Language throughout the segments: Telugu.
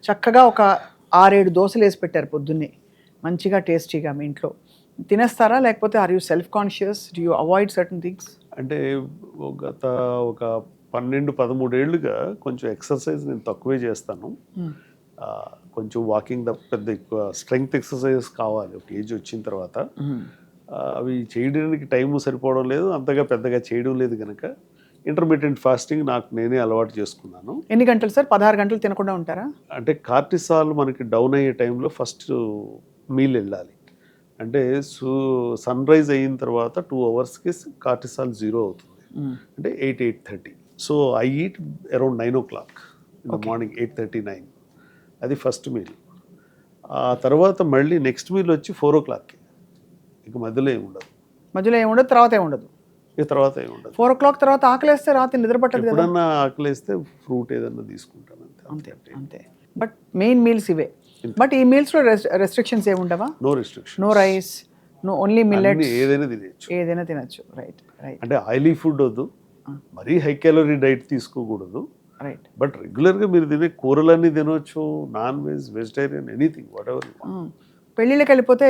చక్కగా ఒక 6-7 దోశలు వేసి పెట్టారు పొద్దున్నే, మంచిగా టేస్టీగా. మీ ఇంట్లో తినేస్తారా, లేకపోతే are you self conscious, do you avoid certain things? అంటే గత ఒక 12-13 ఏళ్ళుగా కొంచెం ఎక్సర్సైజ్ నేను తక్కువే చేస్తాను. కొంచెం వాకింగ్ తప్ప పెద్ద ఎక్కువ స్ట్రెంగ్త్ ఎక్సర్సైజెస్ కావాలి ఒక ఏజ్ వచ్చిన తర్వాత. అవి చేయడానికి టైం సరిపోవడం లేదు, అంతగా పెద్దగా చేయడం లేదు కనుక ఇంటర్మీడియట్ ఫాస్టింగ్ నాకు నేనే అలవాటు చేసుకున్నాను. ఎన్ని గంటలు సార్? 16 గంటలు తినకుండా ఉంటారా? అంటే కార్టిసాల్ మనకి డౌన్ అయ్యే టైంలో ఫస్ట్ మీల్ వెళ్ళాలి. అంటే సన్ రైజ్ అయిన తర్వాత 2 అవర్స్కి కార్టిసాల్ 0 అవుతుంది. అంటే 8-8:30. So I eat around 9 o'clock in the morning, 8:39. అది ఫస్ట్ మీల్. ఆ తర్వాత మళ్ళీ నెక్స్ట్ మీల్ వచ్చి 4 o'clockకి. ఇక మధ్యలో ఏమి ఉండదు. మధ్యలో ఏముండదు, తర్వాత ఏముండదు. ఇక తర్వాత ఏమి ఉండదు. 4 o'clock తర్వాత ఆకలేస్తే రాత్రి నిద్ర పట్టదు కదా? ఎప్పుడన్నా ఆకలిస్తే ఫ్రూట్ ఏదన్నా తీసుకుంటాను అంతే అంతే. బట్ మెయిన్ మీల్స్ ఇవే. బట్ ఈ మీల్స్లో రెస్ట్రిక్షన్స్ ఏమి ఉండవా? No restriction, no rice, no only millets, ఏదైనా తినేయచ్చు. ఏదైనా తినచ్చు. Right right. అంటే ఆయిలీ ఫుడ్ వద్దు, మరీ హై క్యాలరీ డైట్ తీసుకోకూడదు. రైట్. బట్ రెగ్యులర్గా మీరు తినే కూరలన్నీ తినవచ్చు, non veg, vegetarian, anything whatever. పెళ్ళిళ్ళకి వెళ్ళిపోతే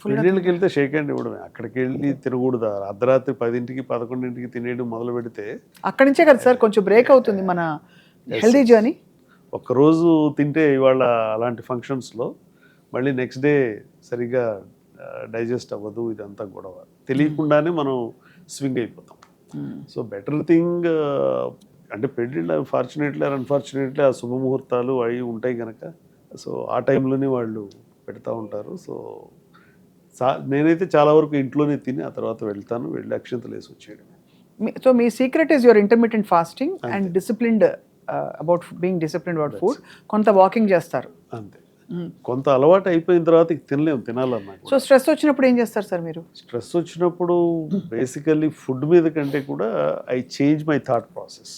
పెళ్ళిళ్ళకి వెళ్తే షేక్ హ్యాండ్ ఇవ్వడమే, అక్కడికి వెళ్ళి తినకూడదు. అర్ధరాత్రి 10కి 11కి తినేయడం మొదలు పెడితే అక్కడి నుంచే కదా సార్ కొంచెం బ్రేక్ అవుతుంది మన హెల్దీ జర్నీ. ఒక్కరోజు తింటే ఇవాళ అలాంటి ఫంక్షన్స్లో మళ్ళీ నెక్స్ట్ డే సరిగ్గా డైజెస్ట్ అవ్వదు, ఇదంతా గొడవ. తెలియకుండానే మనం స్వింగ్ అయిపోతాం. సో బెటర్ థింగ్ అంటే పెళ్ళిళ్ళు ఫార్చునేట్లీ ఆర్ అన్ఫార్చునేట్లీ ఆ శుభముహూర్తాలు అవి ఉంటాయి కనుక సో ఆ టైంలోనే వాళ్ళు పెడతా ఉంటారు. సో నేనైతే చాలా వరకు ఇంట్లోనే తిని ఆ తర్వాత వెళ్తాను, వెళ్ళి అక్షంతలు వేసి వచ్చేయడం. So me secret is your intermediate fasting and disciplined about being disciplined about food. కొంత వాకింగ్ చేస్తారు అంతే. కొంత అలవాటు అయిపోయిన తర్వాత తినాలన్నా. సో స్ట్రెస్ వచ్చినప్పుడు ఏం చేస్తారు సార్ మీరు? స్ట్రెస్ వచ్చినప్పుడు బేసికల్లీ ఫుడ్ మీద కంటే కూడా I change my thought process.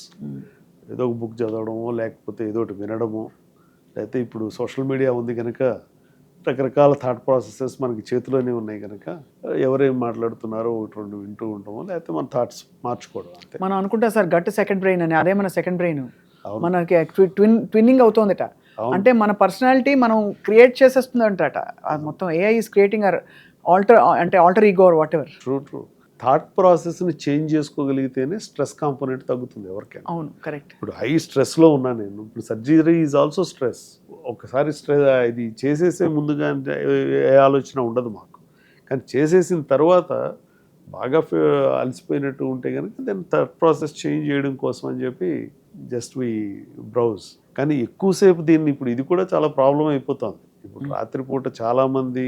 ఏదో ఒక బుక్ చదవడమో, లేకపోతే ఏదో ఒకటి వినడమో, లేకపోతే ఇప్పుడు సోషల్ మీడియా ఉంది కనుక రకరకాల థాట్ ప్రాసెసెస్ మనకి చేతిలోనే ఉన్నాయి కనుక ఎవరేం మాట్లాడుతున్నారో ఒకటి రెండు వింటూ ఉంటామో, లేకపోతే మన థాట్స్ మార్చుకోవడం అంతే. మనం అనుకుంటా సార్ గట్ సెకండ్ బ్రెయిన్ అని, అదే మన సెకండ్ బ్రెయిన్. మనకి ట్విన్నింగ్ అవుతోందిట. అంటే మన పర్సనాలిటీ మనం క్రియేట్ చేసేస్తుందంటట. మొత్తం AI is creating alter ego or whatever. True. Thought ప్రాసెస్ని చేంజ్ చేసుకోగలిగితేనే స్ట్రెస్ కాంపోనెంట్ తగ్గుతుంది ఎవరికైనా. అవును, కరెక్ట్. ఇప్పుడు హై స్ట్రెస్లో ఉన్నా నేను, ఇప్పుడు సర్జరీ ఈజ్ ఆల్సో స్ట్రెస్. ఒకసారి స్ట్రెస్ ఇది చేసేసే ముందుగా ఏ ఆలోచన ఉండదు మాకు, కానీ చేసేసిన తర్వాత బాగా అలసిపోయినట్టు ఉంటే కనుక దాన్ని థాట్ ప్రాసెస్ చేంజ్ చేయడం కోసం అని చెప్పి జస్ట్ వి బ్రౌజ్. కానీ ఎక్కువసేపు దీన్ని ఇప్పుడు ఇది కూడా చాలా ప్రాబ్లం అయిపోతుంది. ఇప్పుడు రాత్రిపూట చాలామంది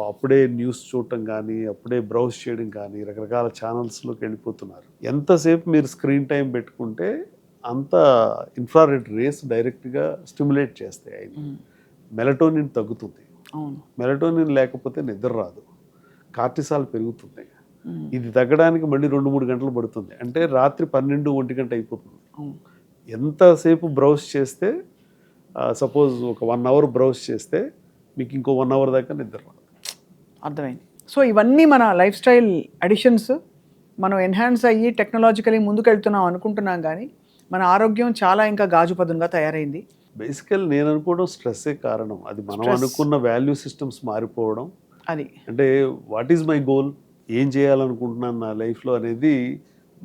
అప్పుడే న్యూస్ చూడటం కానీ, అప్పుడే బ్రౌజ్ చేయడం కానీ, రకరకాల ఛానల్స్లోకి వెళ్ళిపోతున్నారు. ఎంతసేపు మీరు స్క్రీన్ టైం పెట్టుకుంటే అంత ఇన్ఫ్రారెడ్ రేస్ డైరెక్ట్గా స్టిమ్యులేట్ చేస్తాయి. మెలటోనిన్ తగ్గుతుంది. మెలటోనిన్ లేకపోతే నిద్ర రాదు, కార్టిసాల్ పెరుగుతుంది. ఇది తగ్గడానికి మళ్ళీ 2-3 గంటలు పడుతుంది. అంటే రాత్రి 12-1 గంట అయిపోతుంది. ఎంతసేపు బ్రౌజ్ చేస్తే, సపోజ్ ఒక 1 అవర్ బ్రౌజ్ చేస్తే మీకు ఇంకో 1 అవర్ దాకా నిద్ర రాదు. అర్థమైంది. సో ఇవన్నీ మన లైఫ్ స్టైల్ అడిషన్స్. మనం ఎన్హాన్స్ అయ్యి టెక్నాలజికలీ ముందుకెళ్తున్నాం అనుకుంటున్నాం, కానీ మన ఆరోగ్యం చాలా ఇంకా గాజుపదునుగా తయారైంది. బేసికల్ నేను అనుకోవడం స్ట్రెస్సే కారణం. అది మనం అనుకున్న వాల్యూ సిస్టమ్స్ మారిపోవడం. అది అంటే వాట్ ఈజ్ మై గోల్, ఏం చేయాలనుకుంటున్నాను నా లైఫ్లో అనేది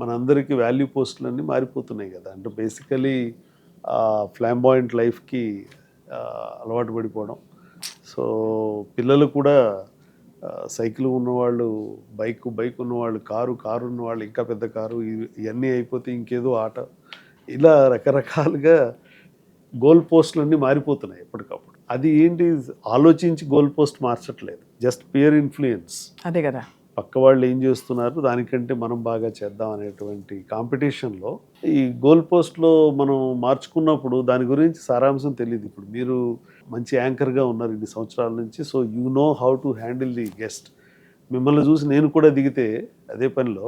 మనందరికీ వాల్యూ పోస్టులన్నీ మారిపోతున్నాయి కదా. అంటే బేసికలీ ఫ్లాంబాయింట్ లైఫ్కి అలవాటు పడిపోవడం. సో పిల్లలు కూడా సైకిల్ ఉన్నవాళ్ళు, బైక్ ఉన్నవాళ్ళు, కారు ఉన్నవాళ్ళు ఇంకా పెద్ద కారు, ఇవన్నీ అయిపోతే ఇంకేదో ఆట, ఇలా రకరకాలుగా గోల్ పోస్టులన్నీ మారిపోతున్నాయి ఎప్పటికప్పుడు. అది ఏంటి, ఆలోచించి గోల్ పోస్ట్ మార్చట్లేదు, జస్ట్ పియర్ ఇన్ఫ్లుయెన్స్. అదే కదా, పక్క వాళ్ళు ఏం చేస్తున్నారు దానికంటే మనం బాగా చేద్దాం అనేటువంటి కాంపిటీషన్లో ఈ గోల్ పోస్ట్లో మనం మార్చుకున్నప్పుడు దాని గురించి సారాంశం తెలియదు. ఇప్పుడు మీరు మంచి యాంకర్గా ఉన్నారు ఇన్ని సంవత్సరాల నుంచి, so you know how to handle the guest. మిమ్మల్ని చూసి నేను కూడా దిగితే అదే పనిలో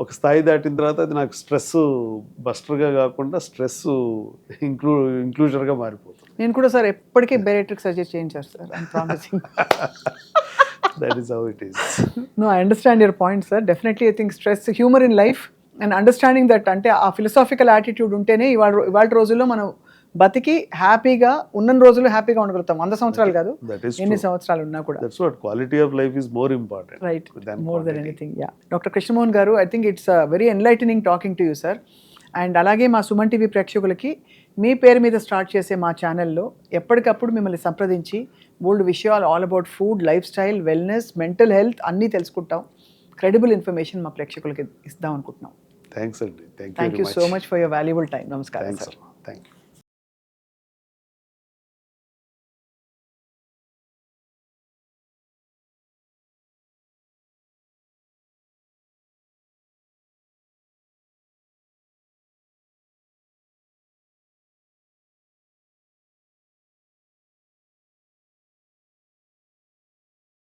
ఒక స్థాయి దాటిన తర్వాత అది నాకు స్ట్రెస్ బస్టర్గా కాకుండా స్ట్రెస్ ఇంక్లూజర్గా మారిపోతుంది. నేను కూడా సార్ ఎప్పటికీ బెరేట్రిక్ సర్జరీ చేయించారు sir. I'm promising. That is how it is. No, I understand your point, sir. Definitely, I think stress, humor in life and understanding that, అంటే ఆ ఫిలసాఫికల్ యాటిట్యూడ్ ఉంటేనే ఇవాళ రోజుల్లో మనం బతికి హ్యాపీగా ఉన్న రోజులు హ్యాపీగా ఉండగలుగుతాం. 100 సంవత్సరాలు కాదు, దట్ ఈస్ ఎన్ని సంవత్సరాలు ఉన్నా కూడా. That's what quality of life is more important. Right, more than anything. Yeah, doctor Krishnamohan గారు, I think it's very enlightening talking to you sir. And అలాగే మా సుమన్ టీవీ ప్రేక్షకులకి మీ పేరు మీద స్టార్ట్ చేసే మా ఛానల్లో ఎప్పటికప్పుడు మిమ్మల్ని సంప్రదించి బోల్డ్ విషయాలు all about food, life style, wellness, mental health అన్నీ తెలుసుకుంటాం. క్రెడిబుల్ ఇన్ఫర్మేషన్ మా ప్రేక్షకులకి ఇస్తాం అనుకుంటున్నాం. థ్యాంక్స్ అండి. Thank you so much for your valuable time. నమస్కారం సార్. Thank you.